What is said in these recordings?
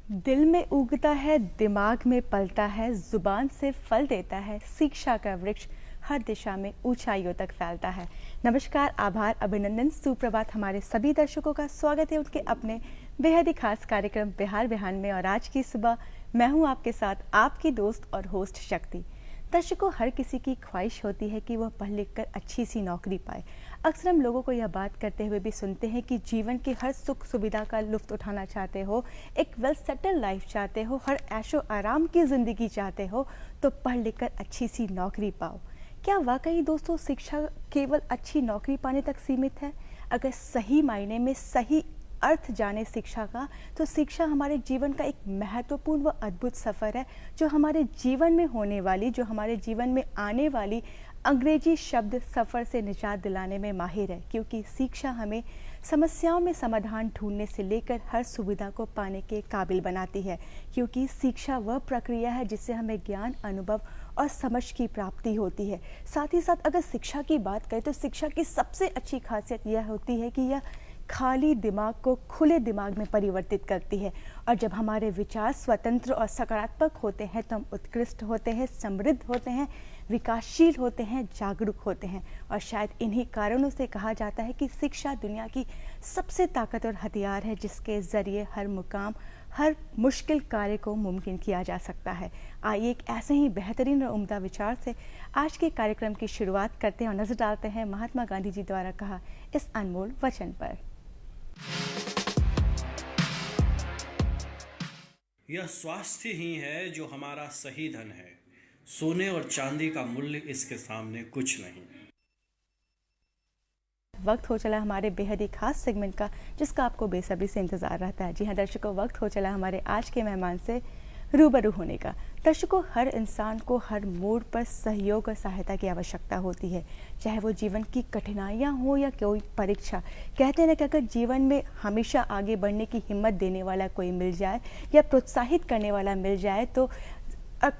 दिल में उगता है, दिमाग में पलता है, जुबान से फल देता है, शिक्षा का वृक्ष हर दिशा में ऊंचाइयों तक फैलता है। नमस्कार, आभार, अभिनंदन, सुप्रभात हमारे सभी दर्शकों का स्वागत है उनके अपने बेहद ही खास कार्यक्रम बिहार बिहान में। और आज की सुबह मैं हूं आपके साथ, आपकी दोस्त और होस्ट शक्ति। दर्शकों, हर किसी की ख्वाहिश होती है कि वह पढ़ लिख कर अच्छी सी नौकरी पाए। अक्सर हम लोगों को यह बात करते हुए भी सुनते हैं कि जीवन की हर सुख सुविधा का लुत्फ उठाना चाहते हो, एक वेल सेटल लाइफ चाहते हो, हर ऐशो आराम की ज़िंदगी चाहते हो, तो पढ़ लिख कर अच्छी सी नौकरी पाओ। क्या वाकई दोस्तों शिक्षा केवल अच्छी नौकरी पाने तक सीमित है? अगर सही मायने में सही अर्थ जाने शिक्षा का, तो शिक्षा हमारे जीवन का एक महत्वपूर्ण व अद्भुत सफ़र है, जो हमारे जीवन में होने वाली, जो हमारे जीवन में आने वाली अंग्रेजी शब्द सफ़र से निजात दिलाने में माहिर है। क्योंकि शिक्षा हमें समस्याओं में समाधान ढूंढने से लेकर हर सुविधा को पाने के काबिल बनाती है। क्योंकि शिक्षा वह प्रक्रिया है जिससे हमें ज्ञान, अनुभव और समझ की प्राप्ति होती है। साथ ही साथ अगर शिक्षा की बात करें तो शिक्षा की सबसे अच्छी खासियत यह होती है कि यह खाली दिमाग को खुले दिमाग में परिवर्तित करती है। और जब हमारे विचार स्वतंत्र और सकारात्मक होते हैं तो हम उत्कृष्ट होते हैं, समृद्ध होते हैं, विकासशील होते हैं, जागरूक होते हैं। और शायद इन्हीं कारणों से कहा जाता है कि शिक्षा दुनिया की सबसे ताकतवर हथियार है, जिसके ज़रिए हर मुकाम, हर मुश्किल कार्य को मुमकिन किया जा सकता है। आइए एक ऐसे ही बेहतरीन और उम्दा विचार से आज के कार्यक्रम की शुरुआत करते हैं और नजर डालते हैं महात्मा गांधी जी द्वारा कहा इस अनमोल वचन पर। यह स्वास्थ्य ही है जो हमारा सही धन है। सोने और चांदी का मूल्य इसके सामने कुछ नहीं। वक्त हो चला हमारे बेहद ही खास सेगमेंट का, जिसका आपको बेसब्री से इंतजार रहता है। जी हाँ दर्शकों, वक्त हो चला हमारे आज के मेहमान से रूबरू होने का। दर्शकों, हर इंसान को हर मोड़ पर सहयोग और सहायता की आवश्यकता होती है, चाहे वो जीवन की कठिनाइयाँ हो या कोई परीक्षा। कहते हैं ना कि अगर जीवन में हमेशा आगे बढ़ने की हिम्मत देने वाला कोई मिल जाए या प्रोत्साहित करने वाला मिल जाए तो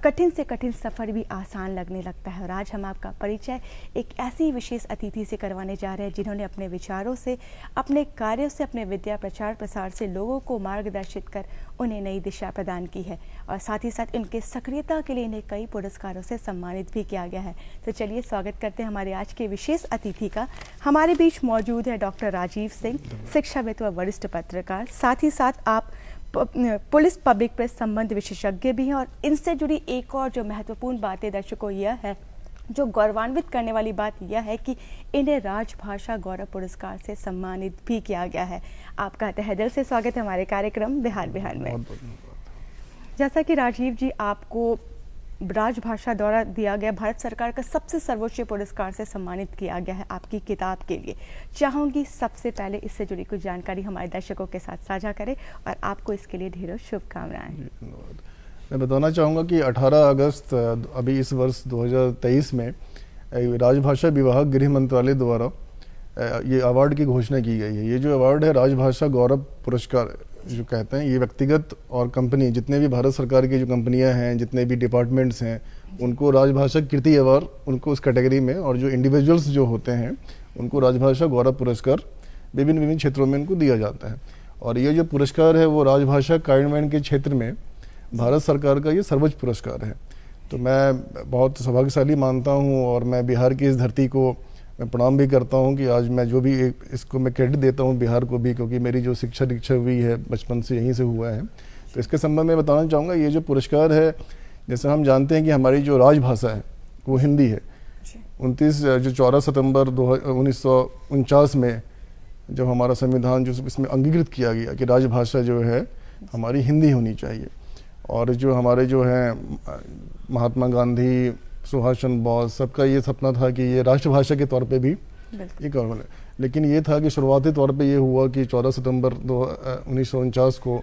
कठिन से कठिन सफ़र भी आसान लगने लगता है। और आज हम आपका परिचय एक ऐसी विशेष अतिथि से करवाने जा रहे हैं जिन्होंने अपने विचारों से, अपने कार्यों से, अपने विद्या प्रचार प्रसार से लोगों को मार्गदर्शित कर उन्हें नई दिशा प्रदान की है। और साथ ही साथ इनके सक्रियता के लिए इन्हें कई पुरस्कारों से सम्मानित भी किया गया है। तो चलिए स्वागत करते हैं हमारे आज के विशेष अतिथि का। हमारे बीच मौजूद है डॉक्टर राजीव सिंह, शिक्षाविद व वरिष्ठ पत्रकार। साथ ही साथ आप पुलिस पब्लिक प्रेस संबंध विशेषज्ञ भी हैं। और इनसे जुड़ी एक और जो महत्वपूर्ण बात है दर्शकों यह है, जो गौरवान्वित करने वाली बात यह है कि इन्हें राजभाषा गौरव पुरस्कार से सम्मानित भी किया गया है। आपका तहे दिल से स्वागत है हमारे कार्यक्रम बिहार बिहार में। जैसा कि राजीव जी, आपको राजभाषा द्वारा दिया गया भारत सरकार का सबसे सर्वोच्च पुरस्कार से सम्मानित किया गया है आपकी किताब के लिए। चाहूँगी सबसे पहले इससे जुड़ी कुछ जानकारी हमारे दर्शकों के साथ साझा करें और आपको इसके लिए ढेरों शुभकामनाएं। मैं बताना चाहूँगा कि 18 अगस्त अभी इस वर्ष 2023 में राजभाषा विभाग गृह मंत्रालय द्वारा ये अवार्ड की घोषणा की गई है। ये जो अवार्ड है राजभाषा गौरव पुरस्कार जो कहते हैं, ये व्यक्तिगत और कंपनी, जितने भी भारत सरकार की जो कंपनियां हैं, जितने भी डिपार्टमेंट्स हैं, उनको राजभाषा कीर्ति अवार्ड, उनको उस कैटेगरी में, और जो इंडिविजुअल्स जो होते हैं उनको राजभाषा गौरव पुरस्कार विभिन्न विभिन्न क्षेत्रों में उनको दिया जाता है। और ये जो पुरस्कार है वो राजभाषा कार्यान्वयन के क्षेत्र में भारत सरकार का ये सर्वोच्च पुरस्कार है। तो मैं बहुत सौभाग्यशाली मानता हूँ और मैं बिहार की इस धरती को मैं प्रणाम भी करता हूँ कि आज मैं जो भी इसको मैं क्रेडिट देता हूँ बिहार को भी, क्योंकि मेरी जो शिक्षा दीक्षा हुई है बचपन से यहीं से हुआ है। तो इसके संबंध में बताना चाहूँगा, ये जो पुरस्कार है, जैसे हम जानते हैं कि हमारी जो राजभाषा है वो हिंदी है। 14 सितंबर 1949 में जब हमारा संविधान जो इसमें अंगीकृत किया गया कि राजभाषा जो है हमारी हिंदी होनी चाहिए। और जो हमारे जो हैं महात्मा गांधी, सुभाष चंद्र बोस, सबका ये सपना था कि ये राष्ट्रभाषा के तौर पे भी ये कॉमन है। लेकिन ये था कि शुरुआती तौर पे ये हुआ कि 14 सितंबर 1949 को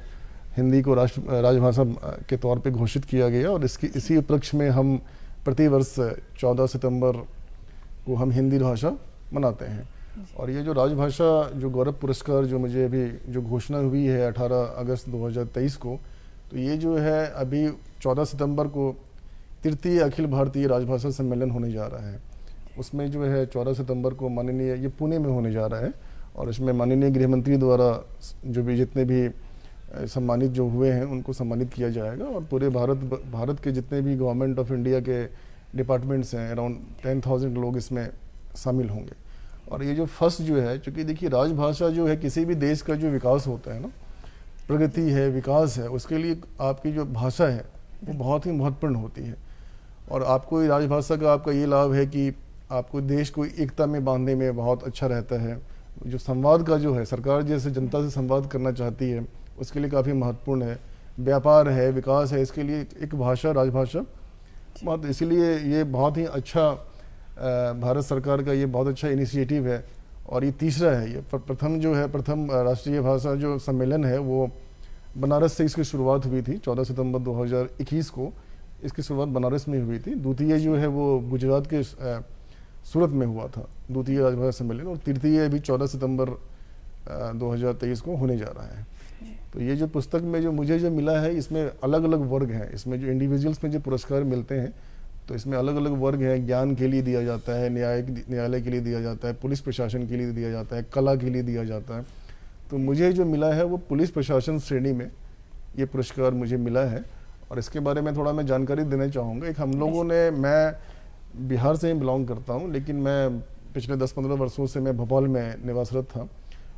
हिंदी को राजभाषा के तौर पे घोषित किया गया। और इसी उपलक्ष्य में हम प्रतिवर्ष 14 सितंबर को हम हिंदी भाषा मनाते हैं। और ये जो राजभाषा जो गौरव पुरस्कार जो मुझे अभी जो घोषणा हुई है 18 अगस्त 2023 को, तो ये जो है अभी 14 सितंबर को तृतीय अखिल भारतीय राजभाषा सम्मेलन होने जा रहा है। उसमें जो है 14 सितंबर को माननीय, ये पुणे में होने जा रहा है, और इसमें माननीय गृह मंत्री द्वारा जो भी जितने भी सम्मानित जो हुए हैं उनको सम्मानित किया जाएगा। और पूरे भारत के जितने भी गवर्नमेंट ऑफ इंडिया के डिपार्टमेंट्स हैं, अराउंड 10,000 लोग इसमें शामिल होंगे। और ये जो फर्स्ट जो है, चूँकि देखिए राजभाषा जो है किसी भी देश का जो विकास होता है ना, प्रगति है, विकास है, उसके लिए आपकी जो भाषा है वो बहुत ही महत्वपूर्ण होती है। और आपको राजभाषा का आपका ये लाभ है कि आपको देश को एकता में बांधने में बहुत अच्छा रहता है। जो संवाद का जो है, सरकार जैसे जनता से संवाद करना चाहती है उसके लिए काफ़ी महत्वपूर्ण है। व्यापार है, विकास है, इसके लिए एक भाषा, राजभाषा बहुत, इसलिए ये बहुत ही अच्छा भारत सरकार का ये बहुत अच्छा इनिशिएटिव है। और ये तीसरा है, ये प्रथम जो है, प्रथम राष्ट्रीय भाषा जो सम्मेलन है वो बनारस से इसकी शुरुआत हुई थी। 14 सितंबर 2021 को इसकी शुरुआत बनारस में हुई थी। द्वितीय जो है वो गुजरात के सूरत में हुआ था, द्वितीय राजभाषा सम्मेलन। और तृतीय भी 14 सितंबर 2023 को होने जा रहा है। तो ये जो पुस्तक में जो मुझे जो मिला है, इसमें अलग अलग वर्ग हैं। इसमें जो इंडिविजुअल्स में जो पुरस्कार मिलते हैं तो इसमें अलग अलग वर्ग हैं। ज्ञान के लिए दिया जाता है, न्यायालय के लिए दिया जाता है, पुलिस प्रशासन के लिए दिया जाता है, कला के लिए दिया जाता है। तो मुझे जो मिला है वो पुलिस प्रशासन श्रेणी में ये पुरस्कार मुझे मिला है। और इसके बारे में थोड़ा मैं जानकारी देना चाहूँगा। एक हम लोगों ने, मैं बिहार से ही बिलोंग करता हूँ, लेकिन मैं पिछले 10-15 वर्षों से मैं भोपाल में निवासरत था।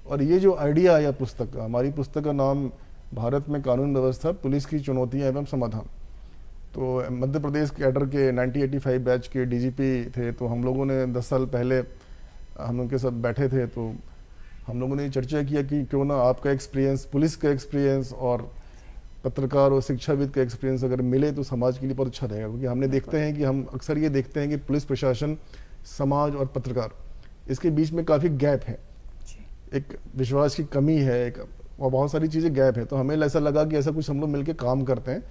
और ये जो आइडिया आया पुस्तक का, हमारी पुस्तक का नाम भारत में कानून व्यवस्था, पुलिस की चुनौतियाँ एवं समाधान। तो मध्य प्रदेश कैडर के 1985 बैच के डीजीपी थे, तो हम लोगों ने 10 साल पहले हम उनके साथ बैठे थे। तो हम लोगों ने चर्चा किया कि क्यों ना आपका एक्सपीरियंस, पुलिस का एक्सपीरियंस और पत्रकार और शिक्षाविद का एक्सपीरियंस अगर मिले तो समाज के लिए बहुत अच्छा रहेगा। क्योंकि हमने देखते हैं कि हम अक्सर ये देखते हैं कि पुलिस प्रशासन, समाज और पत्रकार, इसके बीच में काफ़ी गैप है, एक विश्वास की कमी है, एक और बहुत सारी चीज़ें गैप है। तो हमें ऐसा लगा कि ऐसा कुछ हम लोग मिलकर काम करते हैं।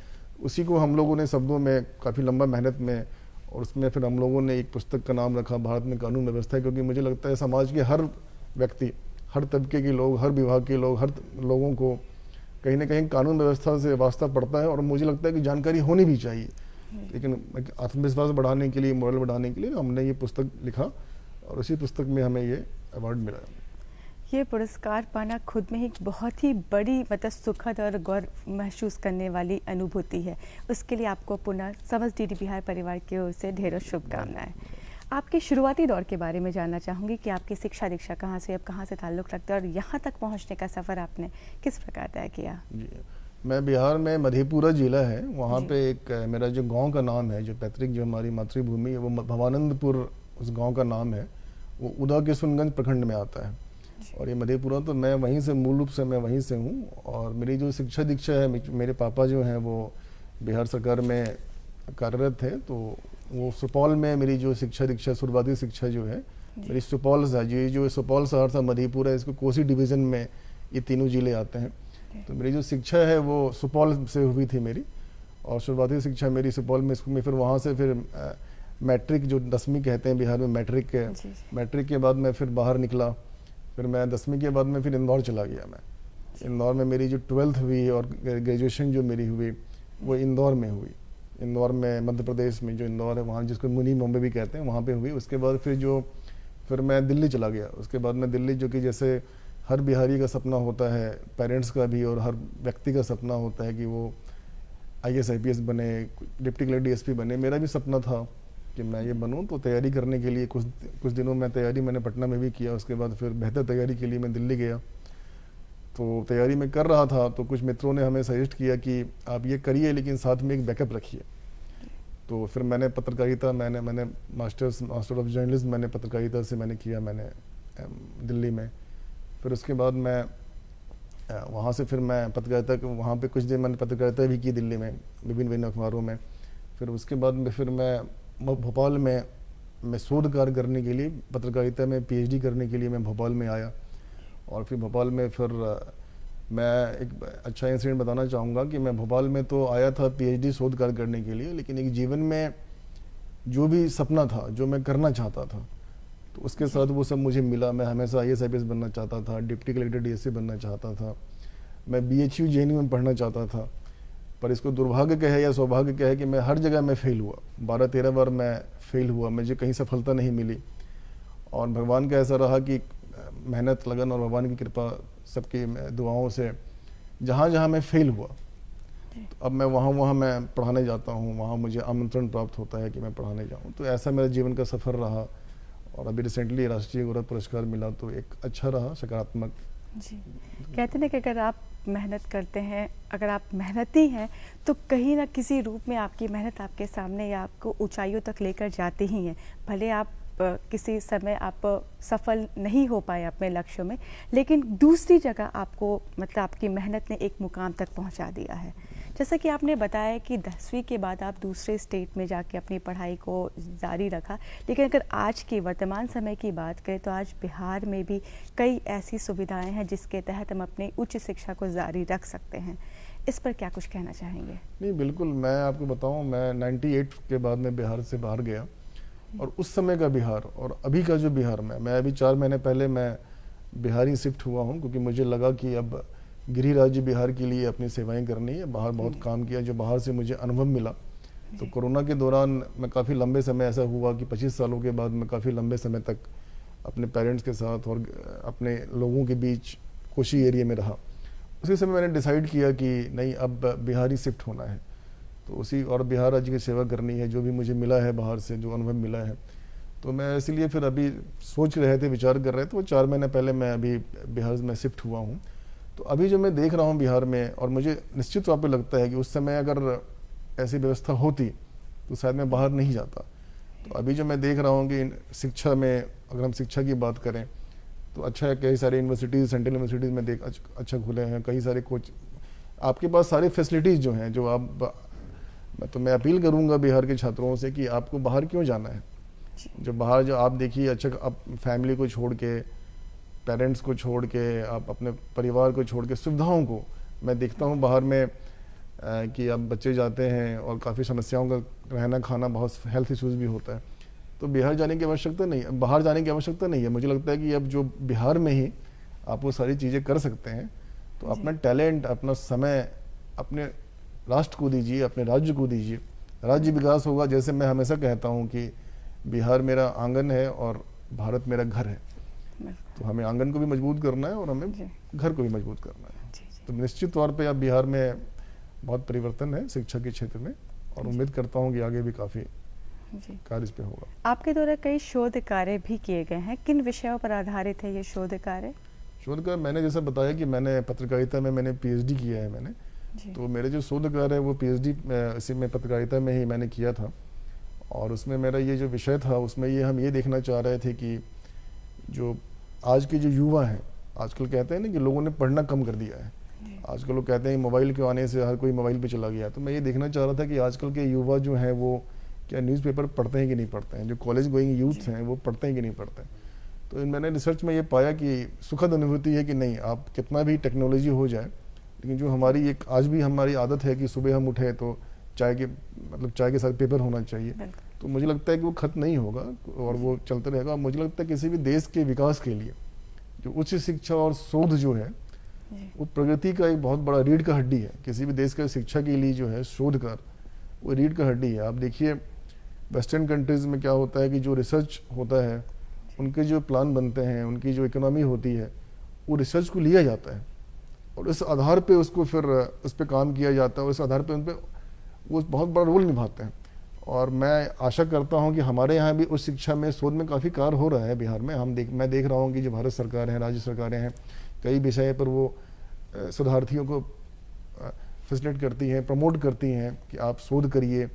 उसी को हम लोगों ने शब्दों में काफ़ी लंबा मेहनत में, और उसमें फिर हम लोगों ने एक पुस्तक का नाम रखा भारत में कानून व्यवस्था। क्योंकि मुझे लगता है समाज के हर व्यक्ति, हर तबके के लोग, हर विभाग के लोग, हर लोगों को कहीं ना कहीं कानून व्यवस्था से वास्ता पड़ता है। और मुझे लगता है कि जानकारी होनी भी चाहिए। लेकिन आत्मविश्वास बढ़ाने के लिए, मोरल बढ़ाने के लिए हमने ये पुस्तक लिखा और उसी पुस्तक में हमें ये अवार्ड मिला। ये पुरस्कार पाना खुद में ही एक बहुत ही बड़ी, मतलब सुखद और गौरव महसूस करने वाली अनुभूति है। उसके लिए आपको पुनः समस्त डीडी बिहार परिवार की ओर से ढेरों शुभकामनाएं। आपके शुरुआती दौर के बारे में जानना चाहूँगी कि आपकी शिक्षा दीक्षा कहाँ से, अब कहाँ से ताल्लुक़ रखते हैं और यहाँ तक पहुँचने का सफ़र आपने किस प्रकार तय किया? जी, मैं बिहार में मधेपुरा जिला है, वहाँ पे एक मेरा जो गांव का नाम है, जो पैतृक जो हमारी मातृभूमि है, वो भवानंदपुर उस गांव का नाम है। वो उदा किशुनगंज प्रखंड में आता है। और ये मधेपुरा, तो मैं वहीं से, मूल रूप से मैं वहीं से हूँ। और मेरी जो शिक्षा दीक्षा है, मेरे पापा जो हैं वो बिहार सरकार में कार्यरत है। तो वो सुपौल में मेरी जो शिक्षा दीक्षा, शुरुआती शिक्षा जो है मेरी सुपौल से, जो सुपौल सहरसा मधेपुरा है, इसको कोसी डिवीज़न में ये तीनों जिले आते हैं। तो मेरी जो शिक्षा है वो सुपौल से हुई थी मेरी। और शुरुआती शिक्षा मेरी सुपौल में, स्कूल में। फिर वहाँ से फिर मैट्रिक, जो 10वीं कहते हैं बिहार में मैट्रिक के, मैट्रिक के बाद मैं फिर बाहर निकला। फिर मैं 10वीं के बाद में फिर इंदौर चला गया। मैं इंदौर में मेरी जो 12th हुई और ग्रेजुएशन जो मेरी हुई वो इंदौर में हुई। इंदौर में, मध्य प्रदेश में जो इंदौर है, वहाँ जिसको मिनी मुंबई भी कहते हैं, वहाँ पे हुई। उसके बाद फिर मैं दिल्ली चला गया। उसके बाद मैं दिल्ली, जो कि जैसे हर बिहारी का सपना होता है, पेरेंट्स का भी और हर व्यक्ति का सपना होता है कि वो IAS IPS बने, डिप्टी कलेक्टर DSP बने। मेरा भी सपना था कि मैं ये बनूं। तो तैयारी करने के लिए कुछ दिनों में तैयारी मैंने पटना में भी किया। उसके बाद फिर बेहतर तैयारी के लिए मैं दिल्ली गया। तो तैयारी में कर रहा था तो कुछ मित्रों ने हमें सजेस्ट किया कि आप ये करिए, लेकिन साथ में एक बैकअप रखिए। तो फिर मैंने पत्रकारिता, मैंने मास्टर ऑफ जर्नलिज्म मैंने पत्रकारिता से मैंने किया, मैंने दिल्ली में। फिर उसके बाद मैं वहाँ से फिर मैं पत्रकारिता, वहाँ पे कुछ दिन मैंने पत्रकारिता भी की दिल्ली में, विभिन्न अखबारों में। फिर उसके बाद में फिर मैं भोपाल में मैं शोध कार्य करने के लिए, पत्रकारिता में PhD करने के लिए मैं भोपाल में आया। और फिर भोपाल में फिर मैं एक अच्छा इंसिडेंट बताना चाहूँगा कि मैं भोपाल में तो आया था PhD शोध कार्य करने के लिए, लेकिन एक जीवन में जो भी सपना था, जो मैं करना चाहता था, तो उसके साथ वो सब मुझे मिला। मैं हमेशा IAS IPS बनना चाहता था, डिप्टी कलेक्टर DSP बनना चाहता था, मैं BHU JNU में पढ़ना चाहता था। पर इसको दुर्भाग्य कहे या सौभाग्य कहे कि मैं हर जगह मैं फेल हुआ। 12-13 बार मैं फेल हुआ, मुझे कहीं सफलता नहीं मिली। और भगवान का ऐसा रहा कि मेहनत, लगन और भगवान की कृपा, सबकी दुआओं से जहाँ जहाँ मैं फेल हुआ, तो अब मैं वहाँ मैं पढ़ाने जाता हूँ, वहाँ मुझे आमंत्रण प्राप्त होता है कि मैं पढ़ाने जाऊँ। तो ऐसा मेरा जीवन का सफ़र रहा, और अभी रिसेंटली राष्ट्रीय गौरव पुरस्कार मिला, तो एक अच्छा रहा, सकारात्मक। जी, कहते हैं कि अगर आप मेहनत करते हैं, अगर आप मेहनती हैं, तो कहीं ना किसी रूप में आपकी मेहनत आपके सामने या आपको ऊंचाइयों तक लेकर जाती ही है। भले आप किसी समय आप सफल नहीं हो पाए अपने लक्ष्यों में, लेकिन दूसरी जगह आपको मतलब आपकी मेहनत ने एक मुकाम तक पहुंचा दिया है। जैसा कि आपने बताया कि 10वीं के बाद आप दूसरे स्टेट में जाके अपनी पढ़ाई को जारी रखा, लेकिन अगर आज की वर्तमान समय की बात करें तो आज बिहार में भी कई ऐसी सुविधाएं हैं जिसके तहत हम अपनी उच्च शिक्षा को जारी रख सकते हैं। इस पर क्या कुछ कहना चाहेंगे? नहीं, बिल्कुल, मैं आपको बताऊं, मैं 98 के बाद में बिहार से बाहर गया, और उस समय का बिहार और अभी का जो बिहार में, मैं अभी 4 महीने पहले मैं बिहार ही शिफ्ट हुआ हूं, क्योंकि मुझे लगा कि अब गृह राज्य बिहार के लिए अपनी सेवाएं करनी है। बाहर बहुत काम किया, जो बाहर से मुझे अनुभव मिला। तो कोरोना के दौरान मैं काफ़ी लंबे समय, ऐसा हुआ कि 25 सालों के बाद मैं काफ़ी लंबे समय तक अपने पेरेंट्स के साथ और अपने लोगों के बीच कोशी एरिया में रहा। उसी समय मैंने डिसाइड किया कि नहीं, अब बिहार ही शिफ्ट होना है, तो उसी और बिहार राज्य की सेवा करनी है, जो भी मुझे मिला है बाहर से, जो अनुभव मिला है। तो मैं इसलिए फिर अभी सोच रहे थे, विचार कर रहे थे, वो 4 महीने पहले मैं अभी बिहार में शिफ्ट हुआ हूँ। तो अभी जो मैं देख रहा हूँ बिहार में, और मुझे निश्चित तौर पे लगता है कि उस समय अगर ऐसी व्यवस्था होती तो शायद मैं बाहर नहीं जाता। तो अभी जो मैं देख रहा हूँ कि शिक्षा में, अगर हम शिक्षा की बात करें तो अच्छा है, कई सारे यूनिवर्सिटीज़, सेंट्रल यूनिवर्सिटीज़ में देख अच्छा खुले हैं, कई सारे कोच, आपके पास सारी फैसिलिटीज़ जो हैं, जो आप, तो मैं अपील करूँगा बिहार के छात्रों से कि आपको बाहर क्यों जाना है। जो बाहर, जो आप देखिए, अच्छा, आप फैमिली को छोड़ के, पेरेंट्स को छोड़ के, आप अपने परिवार को छोड़ के, सुविधाओं को मैं देखता हूँ बाहर में कि अब बच्चे जाते हैं और काफ़ी समस्याओं का रहना खाना, बहुत हेल्थ इश्यूज़ भी होता है। तो बिहार जाने की आवश्यकता नहीं है, बाहर जाने की आवश्यकता नहीं है। मुझे लगता है कि अब जो बिहार में ही आप वो सारी चीज़ें कर सकते हैं, तो अपना टैलेंट, अपना समय अपने राष्ट्र को दीजिए, अपने राज्य को दीजिए, राज्य विकास होगा। जैसे मैं हमेशा कहता हूँ कि बिहार मेरा आंगन है और भारत मेरा घर है। तो हमें आंगन को भी मजबूत करना है और हमें घर को भी मजबूत करना है। तो निश्चित तौर पे अब बिहार में बहुत परिवर्तन है शिक्षा के क्षेत्र में, और उम्मीद करता हूँ कि आगे भी काफ़ी कार्य इस पे होगा। आपके द्वारा कई शोध कार्य भी किए गए हैं, किन विषयों पर आधारित है ये शोध कार्य? शोध कार्य मैंने जैसा बताया कि मैंने पत्रकारिता में मैंने PhD किया है मैंने, तो मेरे जो शोध कार्य है वो PhD इसी में पत्रकारिता में ही मैंने किया था। और उसमें मेरा ये जो विषय था, उसमें ये हम ये देखना चाह रहे थे कि जो आज के जो युवा हैं, आजकल कहते हैं ना कि लोगों ने पढ़ना कम कर दिया है। आजकल लोग कहते हैं मोबाइल के आने से हर कोई मोबाइल पे चला गया। तो मैं ये देखना चाह रहा था कि आजकल के युवा जो हैं वो क्या न्यूज़पेपर पढ़ते हैं कि नहीं पढ़ते हैं, जो कॉलेज गोइंग यूथ हैं वो पढ़ते हैं कि नहीं पढ़ते हैं। तो मैंने रिसर्च में ये पाया कि सुखद अनुभूति है कि नहीं, आप कितना भी टेक्नोलॉजी हो जाए, लेकिन जो हमारी एक आज भी हमारी आदत है कि सुबह हम उठे तो चाय के साथ पेपर होना चाहिए। तो मुझे लगता है कि वो खत्म नहीं होगा और वो चलते रहेगा। मुझे लगता है किसी भी देश के विकास के लिए जो उच्च शिक्षा और शोध जो है वो प्रगति का एक बहुत बड़ा रीढ़ का हड्डी है। किसी भी देश का शिक्षा के लिए जो है शोधकार, वो रीढ़ का हड्डी है। आप देखिए वेस्टर्न कंट्रीज़ में क्या होता है कि जो रिसर्च होता है, उनके जो प्लान बनते हैं, उनकी जो इकोनॉमी होती है, वो रिसर्च को लिया जाता है और इस आधार पे उसको फिर उस पर काम किया जाता है और इस आधार पे उन पर वो बहुत बड़ा रोल निभाते हैं। और मैं आशा करता हूं कि हमारे यहाँ भी उस शिक्षा में शोध में काफ़ी कार्य हो रहा है बिहार में। मैं देख रहा हूं कि जो भारत सरकार है, राज्य सरकारें हैं, कई विषय पर वो शोधार्थियों को फैसिलिटेट करती हैं, प्रमोट करती हैं कि आप शोध करिए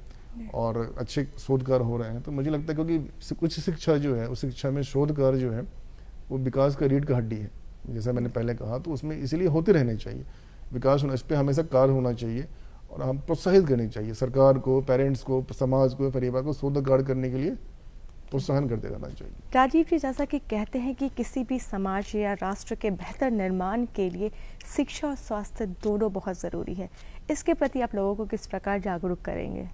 और अच्छे शोधकार हो रहे हैं। तो मुझे लगता है क्योंकि उच्च शिक्षा जो है, उस शिक्षा में शोधकार जो है वो विकास का रीढ़ का हड्डी है, जैसा मैंने पहले कहा। तो उसमें इसीलिए होते रहने चाहिए, विकास होना, इस पर हमेशा कार्य होना चाहिए और हम प्रोत्साहित करनी चाहिए सरकार को, पेरेंट्स को, समाज को, परिवार को शोध कार्य करने के लिए प्रोत्साहन करते रहना चाहिए। राजीव जी, जैसा कि कहते हैं कि किसी भी समाज या राष्ट्र के बेहतर निर्माण के लिए शिक्षा और स्वास्थ्य दोनों बहुत ज़रूरी है, इसके प्रति आप लोगों को किस प्रकार जागरूक करेंगे?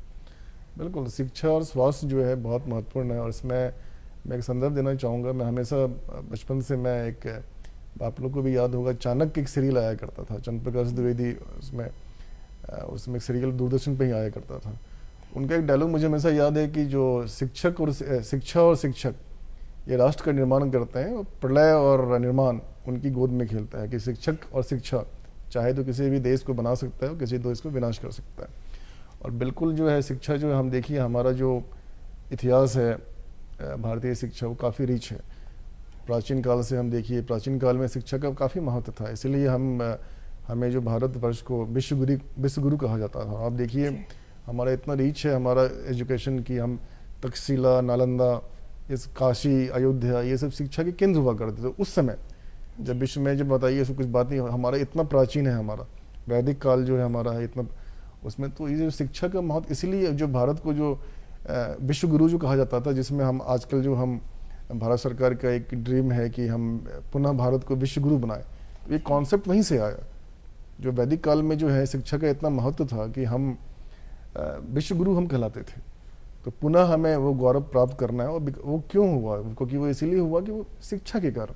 बिल्कुल, शिक्षा और स्वास्थ्य जो है बहुत महत्वपूर्ण है और इसमें मैं एक संदर्भ देना चाहूँगा। मैं हमेशा बचपन से मैं एक, आप लोग को भी याद होगा, चाणक्य एक सीरियल आया करता था, चंद्र प्रकाश द्विवेदी, उसमें एक सीरियल दूरदर्शन पे ही आया करता था। उनका एक डायलॉग मुझे हमेशा याद है कि जो शिक्षा और शिक्षक ये राष्ट्र का निर्माण करते हैं और प्रलय और निर्माण उनकी गोद में खेलता है। कि शिक्षक और शिक्षा चाहे तो किसी भी देश को बना सकता है और किसी देश को विनाश कर सकता है। और बिल्कुल जो है शिक्षा जो है, हम देखिए हमारा जो इतिहास है भारतीय शिक्षा, वो काफ़ी रिच है। प्राचीन काल से हम देखिए, प्राचीन काल में शिक्षा का काफ़ी महत्व था, इसीलिए हमें जो भारतवर्ष को विश्व गुरु कहा जाता था। आप देखिए हमारा इतना रीच है हमारा एजुकेशन की, हम तक्षशिला, नालंदा, इस काशी, अयोध्या, ये सब शिक्षा के केंद्र हुआ करते थे उस समय। जब विश्व में जब बताइए ऐसी कुछ बात नहीं, हमारा इतना प्राचीन है, हमारा वैदिक काल जो है हमारा है इतना, उसमें तो ये जो शिक्षा का महत्व, इसीलिए जो भारत को जो विश्व गुरु जो कहा जाता था, जिसमें हम आजकल जो हम भारत सरकार का एक ड्रीम है कि हम पुनः भारत को विश्व गुरु बनाए, तो ये कॉन्सेप्ट वहीं से आया। जो वैदिक काल में जो है शिक्षा का इतना महत्व था कि हम विश्व गुरु हम कहलाते थे, तो पुनः हमें वो गौरव प्राप्त करना है। और वो क्यों हुआ? क्योंकि वो इसीलिए हुआ कि वो शिक्षा के कारण।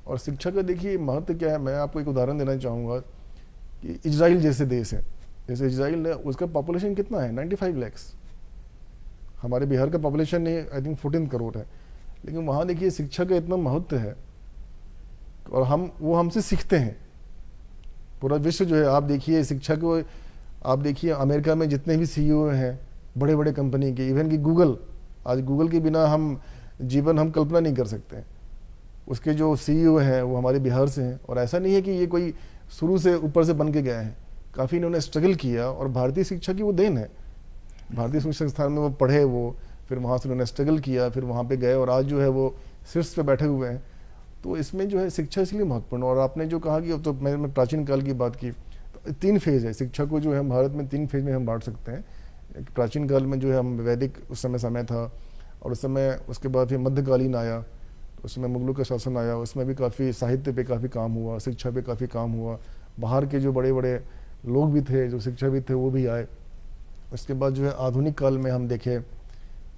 और शिक्षा का देखिए महत्व क्या है, मैं आपको एक उदाहरण देना चाहूँगा कि इजराइल जैसे देश है, जैसे इजराइल है, उसका पॉपुलेशन कितना है? 95 लाख। हमारे बिहार का पॉपुलेशन आई थिंक 14 करोड़ है, लेकिन वहाँ देखिए शिक्षा का इतना महत्व है और वो हमसे सीखते हैं। पूरा विश्व जो है, आप देखिए शिक्षा को, आप देखिए अमेरिका में जितने भी सीईओ हैं बड़े बड़े कंपनी के, इवन कि गूगल, आज गूगल के बिना हम कल्पना नहीं कर सकते हैं। उसके जो सीईओ हैं वो हमारे बिहार से हैं। और ऐसा नहीं है कि ये कोई शुरू से ऊपर से बन के गए हैं, काफ़ी इन्होंने स्ट्रगल किया और भारतीय शिक्षा की वो देन है। भारतीय शिक्षा संस्थान में वो पढ़े, वो फिर वहाँ से उन्होंने स्ट्रगल किया, फिर वहाँ पे गए और आज जो है वो शीर्ष पे बैठे हुए हैं। तो इसमें जो है शिक्षा इसलिए महत्वपूर्ण। और आपने जो कहा कि अब तो मैं प्राचीन काल की बात की, तो 3 फेज़ है शिक्षा को, जो है भारत में 3 फेज़ में हम बांट सकते हैं। प्राचीन काल में जो है हम वैदिक उस समय था, और उस समय उसके बाद फिर मध्यकालीन आया, तो उसमें मुगलों का शासन आया, उसमें भी काफ़ी साहित्य पे काफ़ी काम हुआ, शिक्षा पे काफ़ी काम हुआ। बाहर के जो बड़े बड़े लोग भी थे, जो शिक्षाविद थे, वो भी आए। उसके बाद जो है आधुनिक काल में हम देखें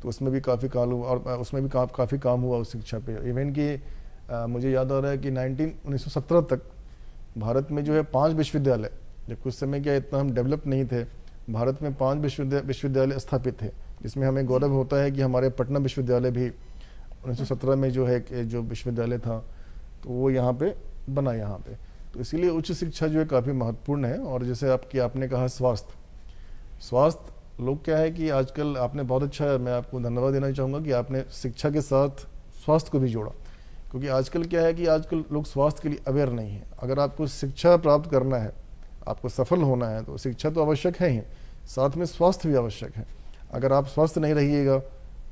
तो उसमें भी काफ़ी काल हुआ और उसमें भी काफ़ी काम हुआ उस शिक्षा पे। इवन कि मुझे याद आ रहा है कि 1917 तक भारत में जो है 5 विश्वविद्यालय, जब कुछ समय क्या इतना हम डेवलप नहीं थे, भारत में 5 विश्वविद्यालय स्थापित थे, जिसमें हमें गौरव होता है कि हमारे पटना विश्वविद्यालय भी 1917 में जो है जो विश्वविद्यालय था, तो वो यहाँ पे बना यहाँ पे। तो इसीलिए उच्च शिक्षा जो है काफ़ी महत्वपूर्ण है। और जैसे आपने कहा स्वास्थ्य, लोग क्या है कि आजकल आपने बहुत अच्छा, मैं आपको धन्यवाद देना चाहूँगा कि आपने शिक्षा के साथ स्वास्थ्य को भी जोड़ा, क्योंकि आजकल क्या है कि आजकल लोग स्वास्थ्य के लिए अवेयर नहीं है। अगर आपको शिक्षा प्राप्त करना है, आपको सफल होना है, तो शिक्षा तो आवश्यक है ही, साथ में स्वास्थ्य भी आवश्यक है। अगर आप स्वस्थ नहीं रहिएगा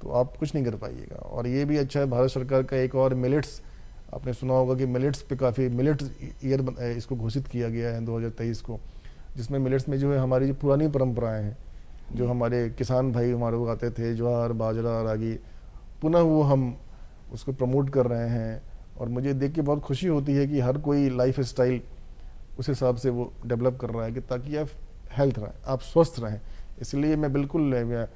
तो आप कुछ नहीं कर पाइएगा। और ये भी अच्छा है, भारत सरकार का एक और मिलेट्स, आपने सुना होगा कि मिलेट्स पे काफ़ी मिलेट्स ईयर इसको घोषित किया गया है 2023 को, जिसमें मिलेट्स में जो है हमारी जो पुरानी परंपराएं हैं, जो हमारे किसान भाई हमारे उगाते थे, ज्वार, बाजरा, रागी, पुनः वो हम उसको प्रमोट कर रहे हैं। और मुझे देख के बहुत खुशी होती है कि हर कोई लाइफ स्टाइल उस हिसाब से वो डेवलप कर रहा है कि ताकि आप हेल्थ रहें, आप स्वस्थ रहें। इसलिए मैं बिल्कुल,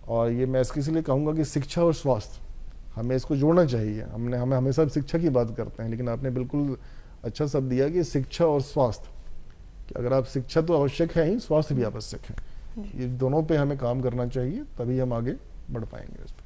और ये मैं इसके इसलिए कहूँगा कि शिक्षा और स्वास्थ्य हमें इसको जोड़ना चाहिए। हम हमेशा शिक्षा की बात करते हैं, लेकिन आपने बिल्कुल अच्छा शब्द दिया कि शिक्षा और स्वास्थ्य, कि अगर आप शिक्षा तो आवश्यक है ही, स्वास्थ्य भी आवश्यक है। ये दोनों पे हमें काम करना चाहिए, तभी हम आगे बढ़ पाएंगे इस पर।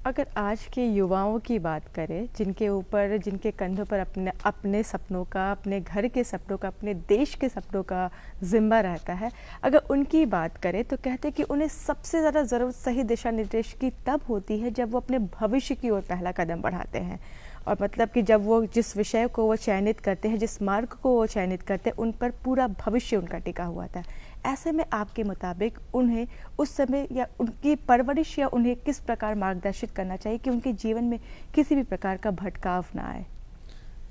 अगर आज के युवाओं की बात करें, जिनके कंधों पर अपने सपनों का, अपने घर के सपनों का, अपने देश के सपनों का जिम्मा रहता है, अगर उनकी बात करें तो कहते हैं कि उन्हें सबसे ज़्यादा ज़रूरत सही दिशा निर्देश की तब होती है जब वो अपने भविष्य की ओर पहला कदम बढ़ाते हैं। और मतलब कि जब वो जिस विषय को वो चयनित करते हैं, जिस मार्ग को वो चयनित करते हैं, उन पर पूरा भविष्य उनका टिका हुआ था। ऐसे में आपके मुताबिक उन्हें उस समय या उनकी परवरिश या उन्हें किस प्रकार मार्गदर्शित करना चाहिए कि उनके जीवन में किसी भी प्रकार का भटकाव ना आए?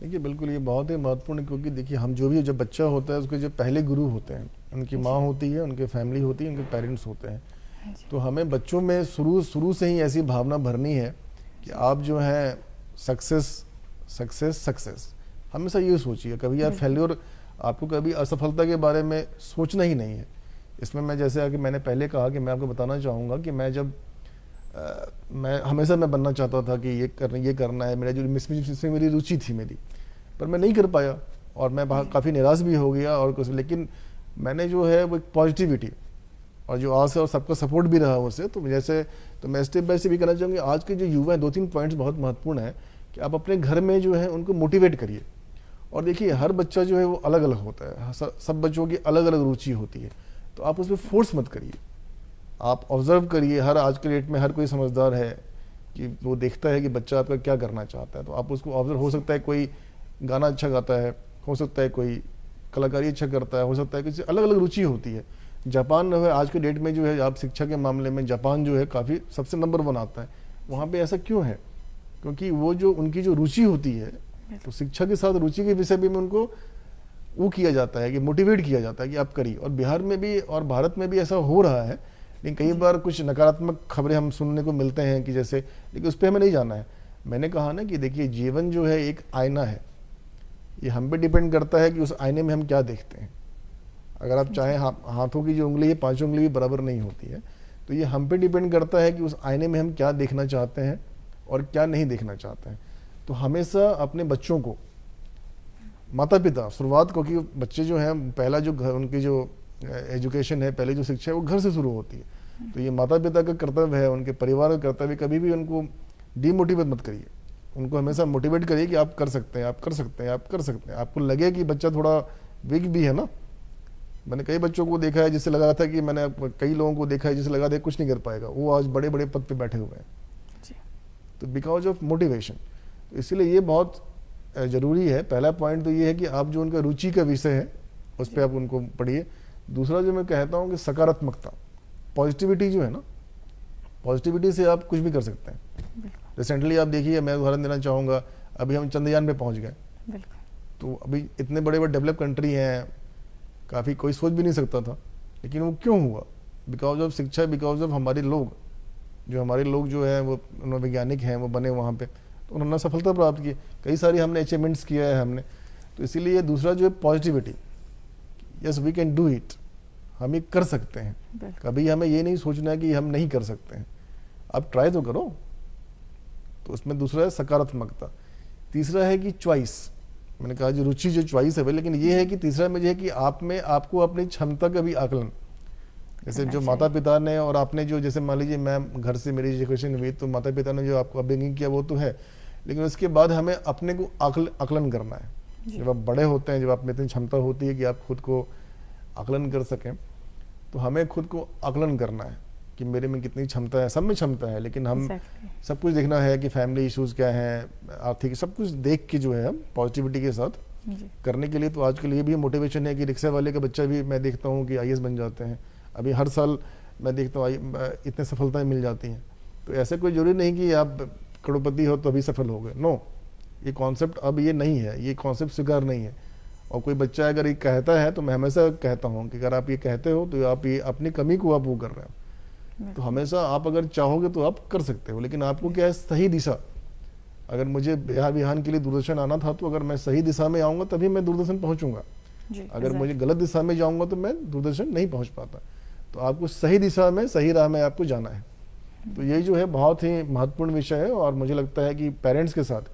देखिए बिल्कुल ये बहुत ही महत्वपूर्ण है, क्योंकि देखिए हम जब बच्चा होता है उसके जो पहले गुरु होते हैं, उनकी माँ होती है, उनके फैमिली होती है, उनके पेरेंट्स होते हैं। तो हमें बच्चों में शुरू से ही ऐसी भावना भरनी है कि आप जो है सक्सेस हमेशा ये सोचिए, कभी आप फेल्योर, आपको कभी असफलता के बारे में सोचना ही नहीं है। इसमें मैं जैसे आगे मैंने पहले कहा कि मैं आपको बताना चाहूँगा कि मैं हमेशा बनना चाहता था कि ये करना है, मेरा जो इसमें मेरी रुचि थी पर मैं नहीं कर पाया और मैं काफ़ी निराश भी हो गया और कुछ। लेकिन मैंने जो है वो एक पॉजिटिविटी और जो आस है और सबका सपोर्ट भी रहा उससे, तो मैं स्टेप बाय स्टेप भी करना चाहूँगी। आज के जो युवा हैं, 2-3 पॉइंट्स बहुत महत्वपूर्ण है कि आप अपने घर में जो है उनको मोटिवेट करिए और देखिए हर बच्चा जो है वो अलग अलग होता है, सब बच्चों की अलग अलग रुचि होती है, तो आप उस पर फोर्स मत करिए, आप ऑब्जर्व करिए। हर आज के डेट में हर कोई समझदार है कि वो देखता है कि बच्चा आपका क्या करना चाहता है, तो आप उसको ऑब्जर्व, हो सकता है कोई गाना अच्छा गाता है, हो सकता है कोई कलाकारी अच्छा करता है, हो सकता है किसी अलग अलग रुचि होती है। जापान जो है आज के डेट में जो है, आप शिक्षा के मामले में जापान जो है काफ़ी सबसे नंबर 1 आता है। वहाँ पे ऐसा क्यों है? क्योंकि वो जो उनकी जो रुचि होती है, तो शिक्षा के साथ रुचि के विषय भी में उनको वो किया जाता है कि मोटिवेट किया जाता है कि आप करिए। और बिहार में भी और भारत में भी ऐसा हो रहा है, लेकिन कई बार कुछ नकारात्मक खबरें हम सुनने को मिलते हैं कि जैसे, लेकिन उस पर हमें नहीं जाना है। मैंने कहा ना कि देखिए जीवन जो है एक आईना है, ये हम पे डिपेंड करता है कि उस आईने में हम क्या देखते हैं। अगर आप चाहें, हाथों की जो उंगली है, 5 उंगली भी बराबर नहीं होती है, तो ये हम पे डिपेंड करता है कि उस आईने में हम क्या देखना चाहते हैं और क्या नहीं देखना चाहते हैं। तो हमेशा अपने बच्चों को, माता पिता शुरुआत को, कि बच्चे जो हैं पहला जो घर, उनकी जो एजुकेशन है, पहले जो शिक्षा है वो घर से शुरू होती है। तो ये माता पिता का कर्तव्य है, उनके परिवार का कर्तव्य। कभी भी उनको डीमोटिवेट मत करिए, उनको हमेशा मोटिवेट करिए कि आप कर सकते हैं, आप कर सकते हैं, आप कर सकते हैं। आपको लगे कि बच्चा थोड़ा वीक भी है ना, मैंने कई बच्चों को देखा है जिससे लगा था कि, मैंने कई लोगों को देखा है जिससे लगा था कुछ नहीं कर पाएगा, वो आज बड़े बड़े पद पे बैठे हुए हैं। तो बिकॉज ऑफ मोटिवेशन। तो इसीलिए ये बहुत ज़रूरी है। पहला पॉइंट तो ये है कि आप जो उनका रुचि का विषय है उस पर आप उनको पढ़िए। दूसरा जो मैं कहता हूँ कि सकारात्मकता, पॉजिटिविटी जो है ना, पॉजिटिविटी से आप कुछ भी कर सकते हैं। रिसेंटली आप देखिए, मैं उदाहरण देना चाहूँगा, अभी हम चंद्रयान पे पहुँच गए, तो अभी इतने बड़े बड़े डेवलप कंट्री हैं, काफ़ी कोई सोच भी नहीं सकता था, लेकिन वो क्यों हुआ? बिकॉज ऑफ शिक्षा, बिकॉज ऑफ हमारे लोग जो है वो वैज्ञानिक हैं, वो बने वहाँ पे, तो उन्होंने सफलता प्राप्त की। कई सारी हमने अचीवमेंट्स किया है हमने। तो इसीलिए दूसरा जो है positivity, yes we can do it, हम ये कर सकते हैं। कभी हमें ये नहीं सोचना है कि हम नहीं कर सकते हैं, आप ट्राई तो करो। तो उसमें दूसरा है सकारात्मकता। तीसरा है कि चॉइस, मैंने कहा जो रुचि जो चॉइस है भाई, लेकिन ये है कि तीसरा में जो है कि आप में आपको अपनी क्षमता का भी आकलन, जैसे जो माता पिता ने और आपने जो, जैसे मान लीजिए मैं घर से मेरी एजुकेशन हुई, तो माता पिता ने जो आपको अपब्रिंगिंग किया वो तो है, लेकिन उसके बाद हमें अपने को आकलन करना है। जब आप बड़े होते हैं, जब आप में इतनी क्षमता होती है कि आप खुद को आकलन कर सकें, तो हमें खुद को आकलन करना है कि मेरे में कितनी क्षमता है। सब में क्षमता है, लेकिन हम सब कुछ देखना है कि फैमिली इश्यूज क्या हैं, आर्थिक, सब कुछ देख के जो है हम पॉजिटिविटी के साथ करने के लिए। तो आज के लिए भी मोटिवेशन है कि रिक्शा वाले का बच्चा भी मैं देखता हूँ कि IAS बन जाते हैं। अभी हर साल मैं देखता हूँ इतने सफलताएं मिल जाती हैं। तो ऐसे कोई जरूरी नहीं कि आप करोड़पति हो तो अभी सफल हो गए, नो, ये कॉन्सेप्ट अब ये नहीं है, ये कॉन्सेप्ट स्वीकार नहीं है। और कोई बच्चा अगर ये कहता है, तो मैं हमेशा कहता हूँ कि अगर आप ये कहते हो तो आप ये अपनी कमी को आप वो कर रहे हो। तो हमेशा आप अगर चाहोगे तो आप कर सकते हो, लेकिन आपको क्या है, सही दिशा। अगर मुझे बिहार विहान के लिए दूरदर्शन आना था, तो अगर मैं सही दिशा में आऊँगा तभी मैं दूरदर्शन पहुँचूंगा। अगर मुझे गलत दिशा में जाऊँगा तो मैं दूरदर्शन नहीं पहुँच पाता। तो आपको सही दिशा में, सही राह में आपको जाना है। तो ये जो है बहुत ही महत्वपूर्ण विषय है। और मुझे लगता है कि पेरेंट्स के साथ